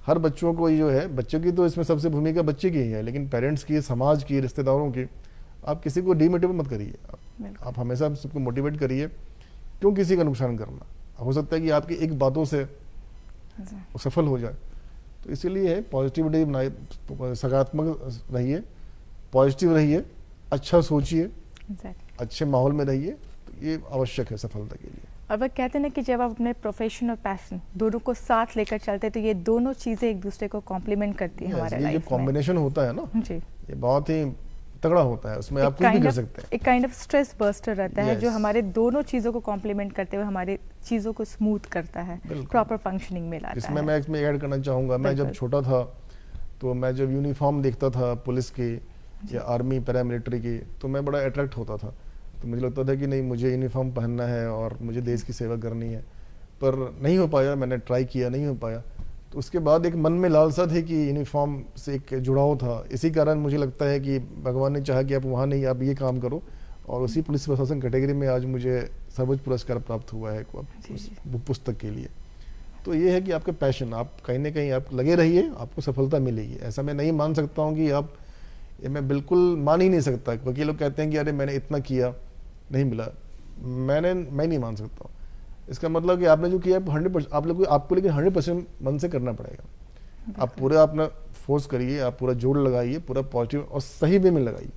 हर बच्चों को ये जो है, बच्चों की तो इसमें सबसे भूमिका बच्चे की ही है, लेकिन पेरेंट्स की, समाज की, रिश्तेदारों की, आप किसी को डीमोटिवेट मत करिए। आप हमेशा सबको मोटिवेट करिए। क्यों किसी का नुकसान करना? हो सकता है कि आपकी एक बातों से सफल हो जाए। तो इसीलिए पॉजिटिविटी बनाए, सकारात्मक रहिए, पॉजिटिव रहिए, अच्छा सोचिए, अच्छे माहौल में रहिए। तो ये आवश्यक है सफलता के लिए। और वह कहते हैं ना कि जब आप अपने प्रोफेशन और पैशन दोनों को साथ लेकर चलते हैं, तो ये दोनों चीजें एक दूसरे को कॉम्प्लीमेंट करती है हमारे लाइफ में। जो कॉम्बिनेशन होता है ना जी, ये बहुत ही तगड़ा होता है। उसमें आप कुछ भी कर सकते हैं। एक काइंड ऑफ स्ट्रेस बस्टर रहता है जो हमारे दोनों चीजों को कॉम्प्लीमेंट करते हुए हमारे चीजों को स्मूथ करता है, प्रॉपर फंक्शनिंग में लाता है। इसमें मैं इसमें ऐड करना चाहूँगा, मैं जब छोटा था तो मैं जब यूनिफॉर्म देखता था पुलिस की या आर्मी पैरामिलिट्री की, तो मैं बड़ा अट्रैक्ट होता था। तो मुझे लगता था कि नहीं, मुझे यूनिफॉर्म पहनना है और मुझे देश की सेवा करनी है। पर नहीं हो पाया, मैंने ट्राई किया, नहीं हो पाया। तो उसके बाद एक मन में लालसा थी कि यूनिफॉर्म से एक जुड़ाव था। इसी कारण मुझे लगता है कि भगवान ने चाहा कि आप वहाँ नहीं, आप ये काम करो। और उसी पुलिस प्रशासन कैटेगरी में आज मुझे सर्वोच्च पुरस्कार प्राप्त हुआ है उस पुस्तक के लिए। तो ये है कि आपका पैशन, आप कहीं ना कहीं आप लगे रहिए, आपको सफलता मिलेगी। ऐसा मैं नहीं मान सकता हूँ कि आप, ये मैं बिल्कुल मान ही नहीं सकता। क्योंकि लोग कहते हैं कि अरे मैंने इतना किया, नहीं मिला। मैं नहीं मान सकता हूँ। इसका मतलब कि आपने जो किया 100%, आपको लेकिन 100% मन से करना पड़ेगा। आप पूरा अपना फोर्स करिए, आप पूरा जोर लगाइए, पूरा पॉजिटिव और सही वे में लगाइए,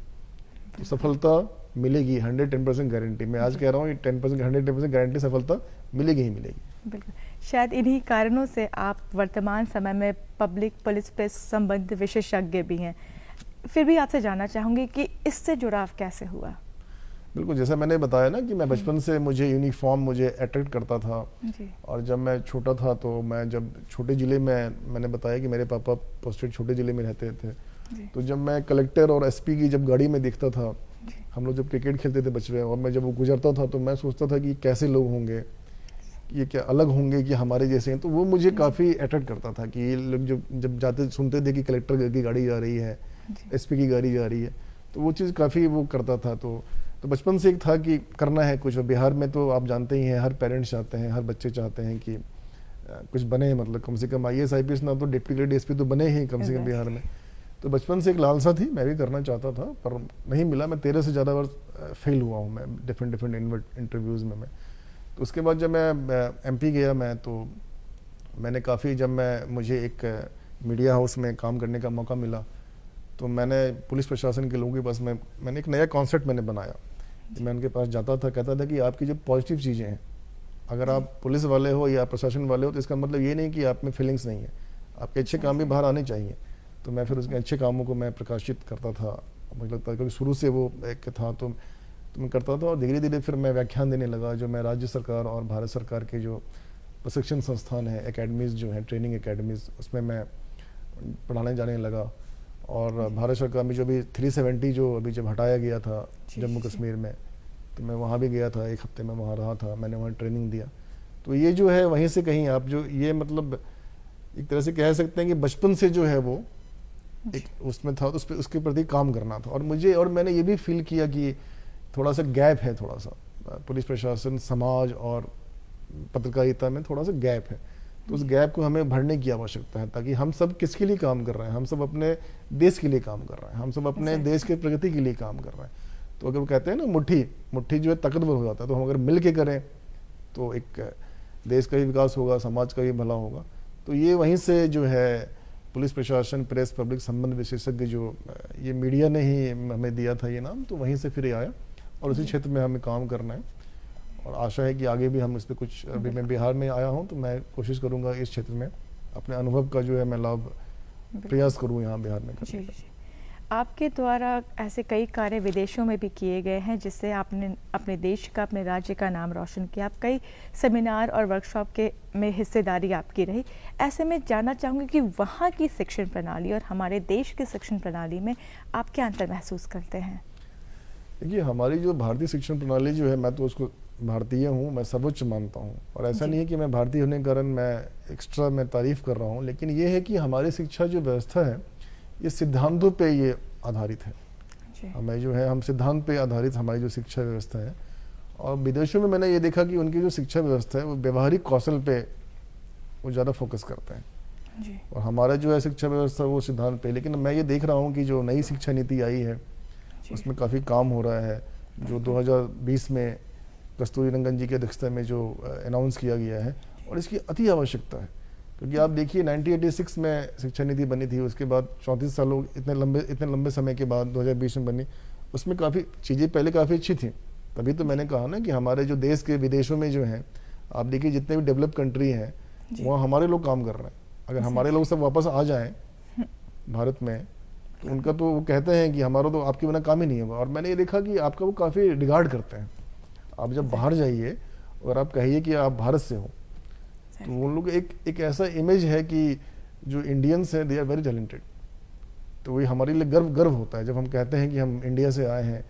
तो सफलता मिलेगी। 110% गारंटी। मैं आज कह रहा हूँ 10% 110% गारंटी सफलता मिलेगी ही मिलेगी। बिल्कुल। शायद इन्हीं कारणों से आप वर्तमान समय में पब्लिक पुलिस प्रेस संबंध विशेषज्ञ भी हैं। फिर भी आपसे जानना चाहूँगी कि इससे जुड़ाव कैसे हुआ? बिल्कुल, जैसा मैंने बताया ना कि मैं बचपन से मुझे यूनिफॉर्म मुझे अट्रैक्ट करता था। जी। और जब मैं छोटा था तो मैं जब छोटे ज़िले में, मैंने बताया कि मेरे पापा पोस्टेड छोटे ज़िले में रहते थे, तो जब मैं कलेक्टर और एसपी की जब गाड़ी में देखता था, हम लोग जब क्रिकेट खेलते थे बचपन, और मैं जब वो गुजरता था तो मैं सोचता था कि कैसे लोग होंगे, ये क्या अलग होंगे कि हमारे जैसे हैं। तो वो मुझे काफ़ी अट्रैक्ट करता था कि ये लोग जब जाते सुनते थे कि कलेक्टर की गाड़ी जा रही है, एसपी की गाड़ी जा रही है, तो वो चीज़ काफ़ी वो करता था। तो बचपन से एक था कि करना है कुछ। बिहार में तो आप जानते ही हैं, हर पेरेंट्स चाहते हैं, हर बच्चे चाहते हैं कि कुछ बने, मतलब कम से कम IAS IPS ना तो डिप्टी ग्रेड DSP तो बने ही कम से कम बिहार में। तो बचपन से एक लालसा थी, मैं भी करना चाहता था, पर नहीं मिला। मैं 13 से ज़्यादा बार फेल हुआ हूँ मैं डिफरेंट इंटरव्यूज़ में। तो उसके बाद जब मैं MP गया, मैं तो मैंने काफ़ी, जब मुझे एक मीडिया हाउस में काम करने का मौका मिला, तो मैंने पुलिस प्रशासन के लोगों के पास मैंने एक नया कॉन्सेप्ट मैंने बनाया। मैं उनके पास जाता था, कहता था कि आपकी जो पॉजिटिव चीज़ें हैं, अगर आप पुलिस वाले हो या प्रशासन वाले हो, तो इसका मतलब ये नहीं कि आप में फीलिंग्स नहीं है, आपके अच्छे काम भी बाहर आने चाहिए। तो मैं फिर उसके अच्छे कामों को मैं प्रकाशित करता था। मुझे लगता है क्योंकि शुरू से वो एक था, तो मैं करता था। और धीरे धीरे फिर मैं व्याख्यान देने लगा, जो मैं राज्य सरकार और भारत सरकार के जो प्रशिक्षण संस्थान है, एकेडमीज़ जो हैं, ट्रेनिंग एकेडमीज़, उसमें मैं पढ़ाने जाने लगा। और भारत सरकार में जो भी 370 जो अभी जब हटाया गया था जम्मू कश्मीर में, तो मैं वहाँ भी गया था, 1 हफ्ते में वहाँ रहा था, मैंने वहाँ ट्रेनिंग दिया। तो ये जो है वहीं से कहीं आप जो ये मतलब एक तरह से कह सकते हैं कि बचपन से जो है वो एक उसमें था, तो उसके प्रति काम करना था। और मैंने ये भी फील किया कि थोड़ा सा गैप है, थोड़ा सा पुलिस प्रशासन, समाज और पत्रकारिता में थोड़ा सा गैप है। तो उस गैप को हमें भरने की आवश्यकता है, ताकि हम सब किसके लिए काम कर रहे हैं, हम सब अपने देश के लिए काम कर रहे हैं, हम सब अपने देश के प्रगति के लिए काम कर रहे हैं। तो अगर वो कहते हैं ना मुट्ठी जो है ताकतवर हो जाता है, तो हम अगर मिल के करें तो एक देश का भी विकास होगा, समाज का भी भला होगा। तो ये वहीं से जो है पुलिस प्रशासन, प्रेस, पब्लिक संबंध विशेषज्ञ, जो ये मीडिया ने ही हमें दिया था ये नाम, तो वहीं से फिर ये आया और उसी क्षेत्र में हमें काम करना है। और आशा है कि आगे भी हम इस पर कुछ, अभी मैं बिहार में आया हूँ तो मैं कोशिश करूँगा इस क्षेत्र में अपने अनुभव का जो है मैं लाभ प्रयास करूँ यहाँ बिहार में करने का। आपके द्वारा ऐसे कई कार्य विदेशों में भी किए गए हैं, जिससे आपने अपने देश का, अपने राज्य का नाम रोशन किया। आप कई सेमिनार और वर्कशॉप में हिस्सेदारी आपकी रही। ऐसे में जानना चाहूँगी कि वहाँ की शिक्षण प्रणाली और हमारे देश की शिक्षण प्रणाली में आप क्या अंतर महसूस करते हैं? देखिए, हमारी जो भारतीय शिक्षण प्रणाली जो है, मैं तो उसको भारतीय हूँ, मैं सर्वोच्च मानता हूँ। और ऐसा नहीं है कि मैं भारतीय होने के कारण मैं एक्स्ट्रा मैं तारीफ़ कर रहा हूँ, लेकिन ये है कि हमारी शिक्षा जो व्यवस्था है, ये सिद्धांतों पे ये आधारित है। हमें जो है, हम सिद्धांत पे आधारित हमारी जो शिक्षा व्यवस्था है। और विदेशों में मैंने ये देखा कि उनकी जो शिक्षा व्यवस्था है वो व्यवहारिक कौशल पे वो ज़्यादा फोकस करते हैं, और हमारा जो है शिक्षा व्यवस्था वो सिद्धांत पे। लेकिन मैं ये देख रहा हूँ कि जो नई शिक्षा नीति आई है उसमें काफ़ी काम हो रहा है, जो 2020 में कस्तूरी रंगन जी की अध्यक्षता में जो अनाउंस किया गया है, और इसकी अति आवश्यकता है। क्योंकि आप देखिए 1986 में शिक्षा नीति बनी थी, उसके बाद 34 सालों इतने लंबे समय के बाद 2020 में बनी। उसमें काफ़ी चीज़ें पहले काफ़ी अच्छी थी, तभी तो मैंने कहा ना कि हमारे जो देश के विदेशों में जो हैं, आप देखिए जितने भी डेवलप कंट्री हैं वहाँ हमारे लोग काम कर रहे हैं। अगर हमारे लोग सब वापस आ जाएँ भारत में, तो उनका तो वो कहते हैं कि हमारा तो आपके बिना काम ही नहीं होगा। और मैंने ये देखा कि आपका वो काफ़ी रिगार्ड करते हैं। आप जब बाहर जाइए और आप कहिए कि आप भारत से हो, तो उन लोग एक ऐसा इमेज है कि जो इंडियंस हैं, दे आर वेरी टैलेंटेड। तो वही हमारे लिए गर्व होता है जब हम कहते हैं कि हम इंडिया से आए हैं।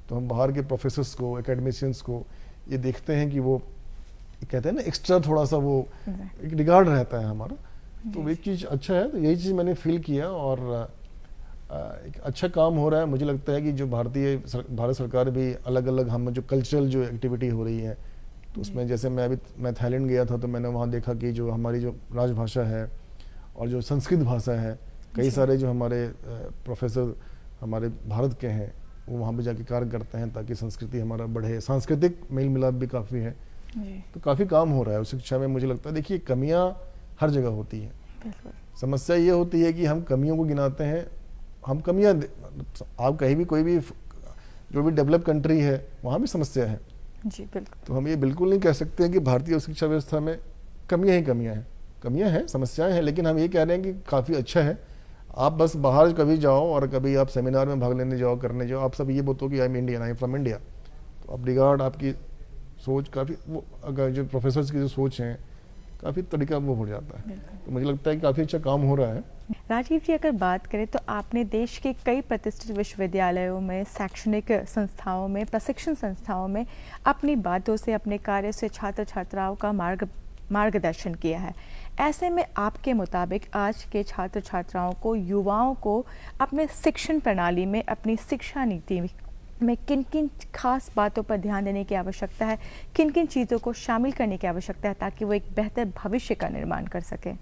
तो हम बाहर के प्रोफेसर्स को, एकेडमिशियंस को ये देखते हैं कि वो कहते हैं ना, एक्स्ट्रा थोड़ा सा वो एक रिगार्ड रहता है हमारा। तो एक चीज़ अच्छा है, तो यही चीज़ मैंने फील किया। और एक अच्छा काम हो रहा है। मुझे लगता है कि जो भारत सरकार भी अलग अलग, हम जो कल्चरल जो एक्टिविटी हो रही है, तो उसमें जैसे मैं थाईलैंड गया था, तो मैंने वहाँ देखा कि जो हमारी जो राजभाषा है और जो संस्कृत भाषा है, कई सारे जो हमारे प्रोफेसर हमारे भारत के हैं वो वहाँ पे जाके कार्य करते हैं ताकि संस्कृति हमारा बढ़े। सांस्कृतिक मेल मिलाप भी काफ़ी है, तो काफ़ी काम हो रहा है उस शिक्षा में। मुझे लगता है, देखिए, कमियाँ हर जगह होती हैं, बिल्कुल। समस्या ये होती है कि हम कमियों को गिनाते हैं, हम कमियां आप कहीं भी कोई भी जो भी डेवलप कंट्री है वहाँ भी समस्या है। जी बिल्कुल। तो हम ये बिल्कुल नहीं कह सकते हैं कि भारतीय शिक्षा व्यवस्था में कमियां ही कमियां हैं। कमियां हैं, समस्याएं हैं, लेकिन हम ये कह रहे हैं कि काफ़ी अच्छा है। आप बस बाहर कभी जाओ और कभी आप सेमिनार में भाग लेने जाओ, करने जाओ, आप सब ये बोलो कि I am Indian, I am from India, तो आप रिगार्ड आपकी सोच काफ़ी वो, अगर जो प्रोफेसर्स की जो सोच है काफ़ी तरीका वो हो जाता है। तो मुझे लगता है कि काफ़ी अच्छा काम हो रहा है। राजीव जी, अगर बात करें तो आपने देश के कई प्रतिष्ठित विश्वविद्यालयों में, शैक्षणिक संस्थाओं में, प्रशिक्षण संस्थाओं में अपनी बातों से, अपने कार्य से छात्र छात्राओं का मार्गदर्शन किया है। ऐसे में आपके मुताबिक आज के छात्र छात्राओं को, युवाओं को अपने शिक्षण प्रणाली में, अपनी शिक्षा नीति में किन किन खास बातों पर ध्यान देने की आवश्यकता है, किन किन चीज़ों को शामिल करने की आवश्यकता है ताकि वो एक बेहतर भविष्य का निर्माण कर सकें?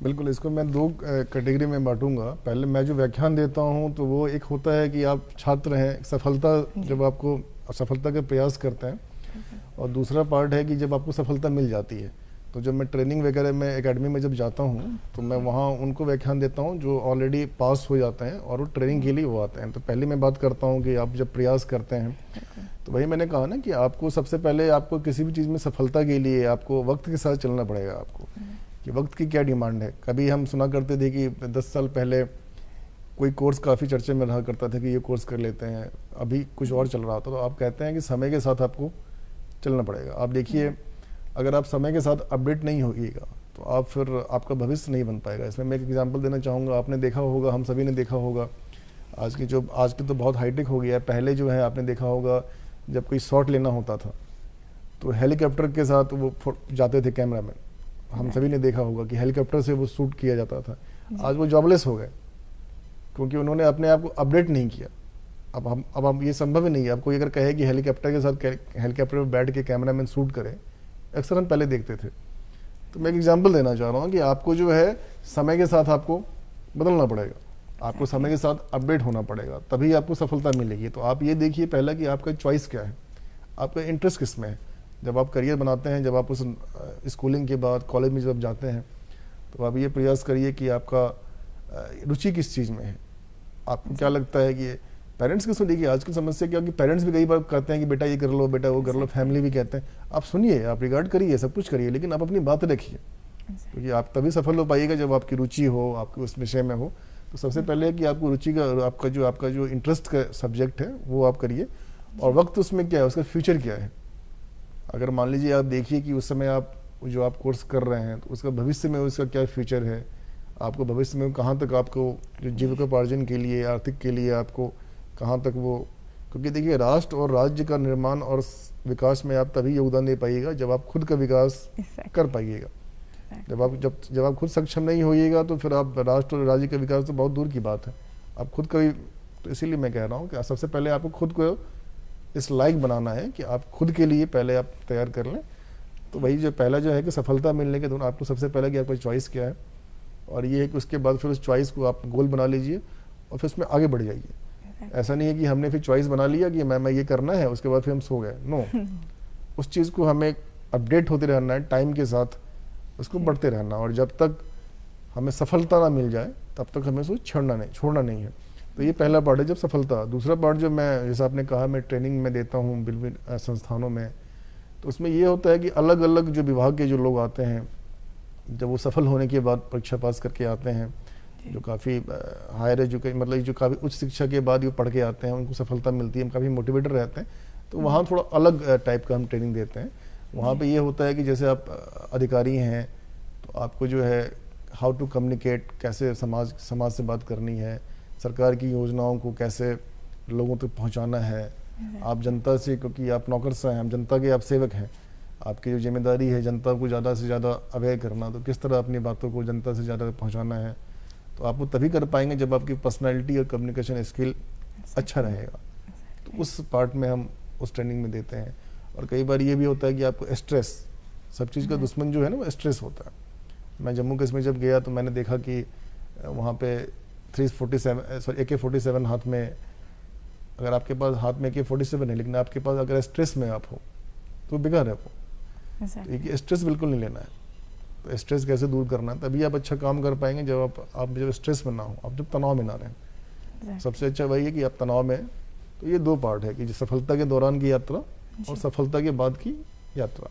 बिल्कुल, इसको मैं दो कैटेगरी में बांटूंगा। पहले मैं जो व्याख्यान देता हूं तो वो एक होता है कि आप छात्र हैं, सफलता जब आपको सफलता के प्रयास करते हैं, और दूसरा पार्ट है कि जब आपको सफलता मिल जाती है। तो जब मैं ट्रेनिंग वगैरह में एकेडमी में जब जाता हूं तो मैं वहां उनको व्याख्यान देता हूं जो ऑलरेडी पास हो जाते हैं और वो ट्रेनिंग के लिए वो आते हैं। तो पहले मैं बात करता हूं कि आप जब प्रयास करते हैं, तो वही मैंने कहा ना कि आपको सबसे पहले आपको किसी भी चीज़ में सफलता के लिए आपको वक्त के साथ चलना पड़ेगा। आपको कि वक्त की क्या डिमांड है। कभी हम सुना करते थे कि 10 साल पहले कोई कोर्स काफ़ी चर्चे में रहा करता था कि ये कोर्स कर लेते हैं, अभी कुछ और चल रहा था। तो आप कहते हैं कि समय के साथ आपको चलना पड़ेगा। आप देखिए, अगर आप समय के साथ अपडेट नहीं होइएगा तो आप फिर आपका भविष्य नहीं बन पाएगा। इसमें मैं एक एग्जांपल देना चाहूँगा। आपने देखा होगा, हम सभी ने देखा होगा, आज की तो बहुत हाईटेक हो गया है। पहले जो है आपने देखा होगा, जब कोई शॉट लेना होता था तो हेलीकॉप्टर के साथ वो जाते थे कैमरामैन। हम सभी ने देखा होगा कि हेलीकॉप्टर से वो शूट किया जाता था। आज वो जॉबलेस हो गए क्योंकि उन्होंने अपने आप को अपडेट नहीं किया। अब ये संभव ही नहीं है। अब कोई अगर कहे कि हेलीकॉप्टर के साथ हेलीकॉप्टर में बैठ के कैमरामैन शूट करे, अक्सर हम पहले देखते थे। तो मैं एक एग्जांपल देना चाह रहा हूँ कि आपको जो है समय के साथ आपको बदलना पड़ेगा, आपको समय के साथ अपडेट होना पड़ेगा, तभी आपको सफलता मिलेगी। तो आप ये देखिए पहला कि आपका चॉइस क्या है, आपका इंटरेस्ट किस में है। जब आप करियर बनाते हैं, जब आप उस स्कूलिंग के बाद कॉलेज में जब जाते हैं, तो आप ये प्रयास करिए कि आपका रुचि किस चीज़ में है। आपको क्या लगता है कि पेरेंट्स की सुनिए। आज की समस्या क्या है कि पेरेंट्स भी कई बार कहते हैं कि बेटा ये कर लो, बेटा वो कर लो, फैमिली भी कहते हैं। आप सुनिए, आप रिगार्ड करिए, सब कुछ करिए, लेकिन आप अपनी बात रखिए, क्योंकि आप तभी सफल हो पाइएगा जब आपकी रुचि हो, आपके उस विषय में हो। तो सबसे पहले है कि आपको रुचि का, आपका जो इंटरेस्ट का सब्जेक्ट है वो आप करिए, और वक्त उसमें क्या है, उसका फ्यूचर क्या है। अगर मान लीजिए आप देखिए कि उस समय आप जो आप कोर्स कर रहे हैं तो उसका भविष्य में उसका क्या फ्यूचर है, आपको भविष्य में कहाँ तक आपको जीविकोपार्जन के लिए, आर्थिक के लिए आपको कहाँ तक वो, क्योंकि देखिए राष्ट्र और राज्य का निर्माण और विकास में आप तभी योगदान दे पाइएगा जब आप खुद का विकास कर पाइएगा। जब आप खुद सक्षम नहीं होइएगा तो फिर आप राष्ट्र और राज्य का विकास तो बहुत दूर की बात है। आप खुद का भी, तो इसीलिए मैं कह रहा हूँ कि सबसे पहले आपको खुद को इस लायक बनाना है कि आप खुद के लिए पहले आप तैयार कर लें। तो वही जो पहला जो है कि सफलता मिलने के दौरान आपको सबसे पहले कि आपका चॉइस क्या है, और ये है कि उसके बाद फिर उस चॉइस को आप गोल बना लीजिए और फिर उसमें आगे बढ़ जाइए। ऐसा नहीं है कि हमने फिर चॉइस बना लिया कि मैं ये करना है, उसके बाद फिर हम सो गए। नो, उस चीज़ को हमें अपडेट होते रहना है, टाइम के साथ उसको बढ़ते रहना, और जब तक हमें सफलता ना मिल जाए तब तक हमें उसको छोड़ना नहीं है। तो ये पहला पार्ट है जब सफलता। दूसरा पार्ट जो मैं, जैसे आपने कहा, मैं ट्रेनिंग में देता हूँ विभिन्न संस्थानों में, तो उसमें ये होता है कि अलग अलग जो विभाग के जो लोग आते हैं, जब वो सफल होने के बाद परीक्षा पास करके आते हैं, जो काफ़ी हायर एजुकेशन, मतलब जो काफ़ी उच्च शिक्षा के बाद वो पढ़ के आते हैं, उनको सफलता मिलती है, हम काफ़ी मोटिवेटेड रहते हैं। तो वहाँ थोड़ा अलग टाइप का हम ट्रेनिंग देते हैं। वहाँ पे ये होता है कि जैसे आप अधिकारी हैं तो आपको जो है हाउ टू कम्युनिकेट, कैसे समाज से बात करनी है, सरकार की योजनाओं को कैसे लोगों तक पहुँचाना है। आप जनता से, क्योंकि आप नौकरशाह हैं, हम जनता के आप सेवक हैं, आपकी जो जिम्मेदारी है जनता को ज़्यादा से ज़्यादा अवेयर करना, तो किस तरह अपनी बातों को जनता से ज़्यादा पहुँचाना है। तो आप वो तभी कर पाएंगे जब आपकी पर्सनालिटी और कम्युनिकेशन स्किल अच्छा रहेगा। तो उस पार्ट में हम उस ट्रेनिंग में देते हैं। और कई बार ये भी होता है कि आपको स्ट्रेस, सब चीज़ का दुश्मन जो है ना वो स्ट्रेस होता है। मैं जम्मू कश्मीर जब गया तो मैंने देखा कि वहाँ पे AK-47 हाथ में, अगर आपके पास हाथ में AK-47 है लेकिन आपके पास अगर स्ट्रेस में आप हो तो बिगड़ है वो। तो स्ट्रेस बिल्कुल नहीं लेना है। तो स्ट्रेस कैसे दूर करना है, तभी आप अच्छा काम कर पाएंगे जब आप जब स्ट्रेस में ना हो, आप जब तनाव में ना रहें। सबसे अच्छा वही है कि आप तनाव में, तो ये 2 पार्ट है कि सफलता के दौरान की यात्रा और सफलता के बाद की यात्रा।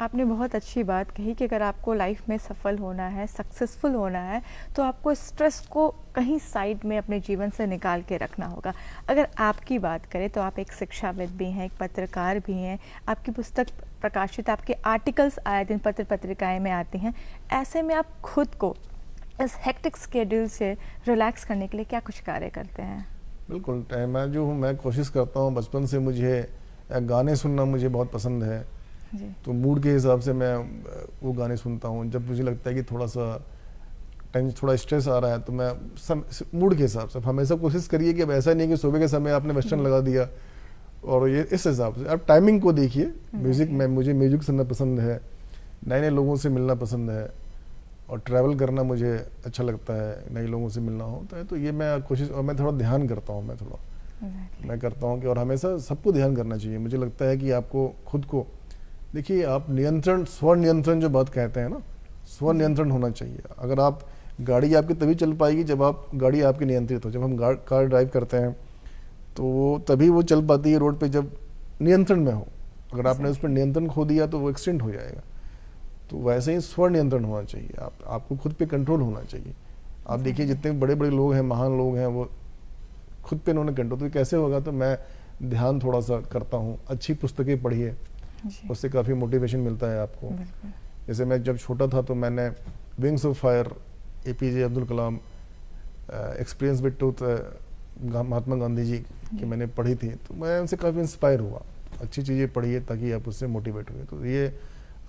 आपने बहुत अच्छी बात कही कि अगर आपको लाइफ में सफल होना है, सक्सेसफुल होना है, तो आपको स्ट्रेस को कहीं साइड में अपने जीवन से निकाल के रखना होगा। अगर आपकी बात करें तो आप एक शिक्षाविद भी हैं, एक पत्रकार भी हैं, आपकी पुस्तक प्रकाशित, आपके आर्टिकल्स आए दिन पत्र पत्रिकाएं में आते हैं। ऐसे में आप खुद को इस हेक्टिक स्केड्यूल से रिलैक्स करने के लिए क्या कुछ कार्य करते हैं? बिल्कुल, मैं जो हूँ, मैं कोशिश करता हूँ, बचपन से मुझे गाने सुनना मुझे बहुत पसंद है जी। तो मूड के हिसाब से मैं वो गाने सुनता हूँ। जब मुझे लगता है कि थोड़ा सा थोड़ा स्ट्रेस आ रहा है तो मैं मूड के हिसाब से, हमेशा कोशिश करिए कि अब ऐसा नहीं कि सुबह के समय आपने वेस्टर्न लगा दिया, और ये इस हिसाब से आप टाइमिंग को देखिए। म्यूज़िक में मुझे म्यूज़िक सुनना पसंद है, नए नए लोगों से मिलना पसंद है, और ट्रैवल करना मुझे अच्छा लगता है, नए लोगों से मिलना होता है। तो ये मैं कोशिश, और मैं थोड़ा ध्यान करता हूँ, मैं करता हूँ कि, और हमेशा सबको ध्यान करना चाहिए। मुझे लगता है कि आपको खुद को देखिए, आप नियंत्रण, स्व नियंत्रण जो बात कहते हैं ना, स्व नियंत्रण होना चाहिए। अगर आप गाड़ी आपकी तभी चल पाएगी जब आप गाड़ी आपकी नियंत्रित हो। जब हम कार ड्राइव करते हैं तो तभी वो चल पाती है रोड पे जब नियंत्रण में हो। अगर आपने उस पर नियंत्रण खो दिया तो वो एक्सीडेंट हो जाएगा। तो वैसे ही स्व नियंत्रण होना चाहिए, आपको खुद पे कंट्रोल होना चाहिए। आप देखिए जितने बड़े बड़े लोग हैं, महान लोग हैं, वो खुद पे उन्होंने कंट्रोल, तो कैसे होगा? तो मैं ध्यान थोड़ा सा करता हूँ, अच्छी पुस्तकें पढ़िए, उससे काफ़ी मोटिवेशन मिलता है आपको। जैसे मैं जब छोटा था तो मैंने wings of fire, APJ Abdul Kalam, experience with truth, Mahatma Gandhi ji की मैंने पढ़ी थी, तो मैं उनसे काफ़ी इंस्पायर हुआ। अच्छी चीज़ें पढ़िए ताकि आप उससे मोटिवेट हुए। तो ये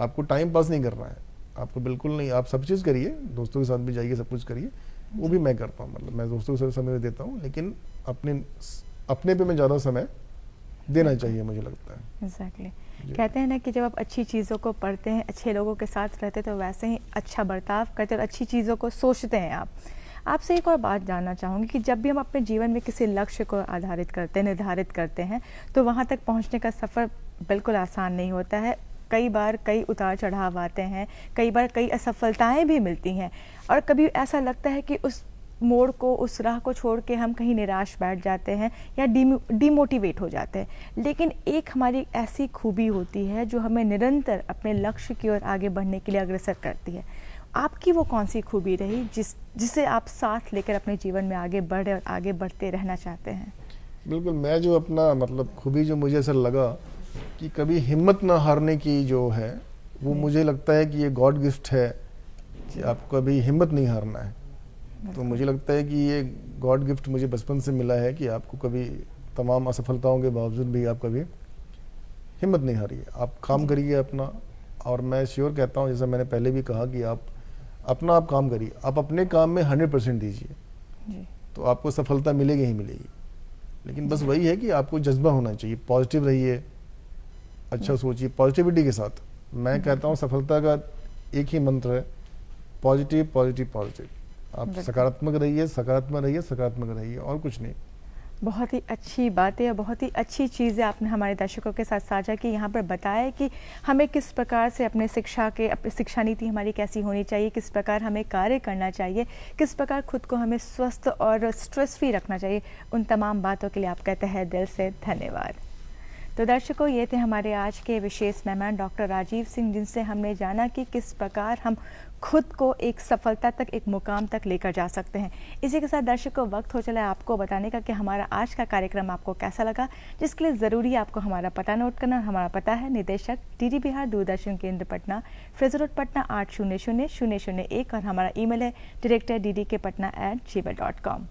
आपको टाइम पास नहीं करना है, आपको बिल्कुल नहीं, आप सब चीज़ करिए, दोस्तों के साथ भी जाइए, सब कुछ करिए, वो भी मैं करता हूँ। मतलब मैं दोस्तों के साथ समय देता हूँ, लेकिन अपने पे मैं ज़्यादा समय देना चाहिए, मुझे लगता है। एग्जैक्टली। कहते हैं ना कि जब आप अच्छी चीज़ों को पढ़ते हैं, अच्छे लोगों के साथ रहते हैं, तो वैसे ही अच्छा बर्ताव करते हैं और अच्छी चीज़ों को सोचते हैं आप। आपसे एक और बात जानना चाहूँगी कि जब भी हम अपने जीवन में किसी लक्ष्य को निर्धारित करते हैं, तो वहाँ तक पहुँचने का सफ़र बिल्कुल आसान नहीं होता है। कई बार कई उतार चढ़ाव आते हैं, कई बार कई असफलताएं भी मिलती हैं, और कभी ऐसा लगता है कि उस मोड़ को, उस राह को छोड़ के हम कहीं निराश बैठ जाते हैं या डिमोटिवेट हो जाते हैं। लेकिन एक हमारी ऐसी खूबी होती है जो हमें निरंतर अपने लक्ष्य की ओर आगे बढ़ने के लिए अग्रसर करती है। आपकी वो कौन सी खूबी रही जिसे आप साथ लेकर अपने जीवन में आगे बढ़े और आगे बढ़ते रहना चाहते हैं? बिल्कुल, मैं जो अपना मतलब खूबी जो मुझे ऐसा लगा कि कभी हिम्मत ना हारने की जो है, वो मुझे लगता है कि ये गॉड गिफ्ट है कि आपको कभी हिम्मत नहीं हारना है। तो मुझे लगता है कि ये गॉड गिफ्ट मुझे बचपन से मिला है कि आपको कभी तमाम असफलताओं के बावजूद भी आप कभी हिम्मत नहीं हारिए, आप काम करिए अपना। और मैं श्योर कहता हूँ, जैसा मैंने पहले भी कहा, कि आप काम करिए, आप अपने काम में 100% दीजिए, तो आपको सफलता मिलेगी ही मिलेगी। लेकिन बस वही है कि आपको जज्बा होना चाहिए, पॉजिटिव रहिए, अच्छा सोचिए, पॉजिटिविटी के साथ। मैं कहता हूँ सफलता का एक ही मंत्र है, पॉजिटिव पॉजिटिव पॉजिटिव। आप सकारात्मक रहिए, सकारात्मक रहिए, सकारात्मक रहिए, और कुछ नहीं। बहुत ही अच्छी बातें और बहुत ही अच्छी चीज़ें आपने हमारे दर्शकों के साथ साझा की। यहाँ पर बताया कि हमें किस प्रकार से अपने शिक्षा नीति हमारी कैसी होनी चाहिए, किस प्रकार हमें कार्य करना चाहिए, किस प्रकार खुद को हमें स्वस्थ और स्ट्रेस फ्री रखना चाहिए। उन तमाम बातों के लिए आपका तहे दिल से धन्यवाद। तो दर्शकों, ये थे हमारे आज के विशेष मेहमान डॉक्टर राजीव सिंह, जिनसे हमने जाना कि किस प्रकार हम खुद को एक सफलता तक, एक मुकाम तक लेकर जा सकते हैं। इसी के साथ दर्शकों, वक्त हो चला है आपको बताने का कि हमारा आज का कार्यक्रम आपको कैसा लगा, जिसके लिए ज़रूरी है आपको हमारा पता नोट करना। हमारा पता है निदेशक DD बिहार दूरदर्शन केंद्र पटना, फ्रेजर रोड पटना 800001, और हमारा ईमेल है director@ddkpatna@gmail.com।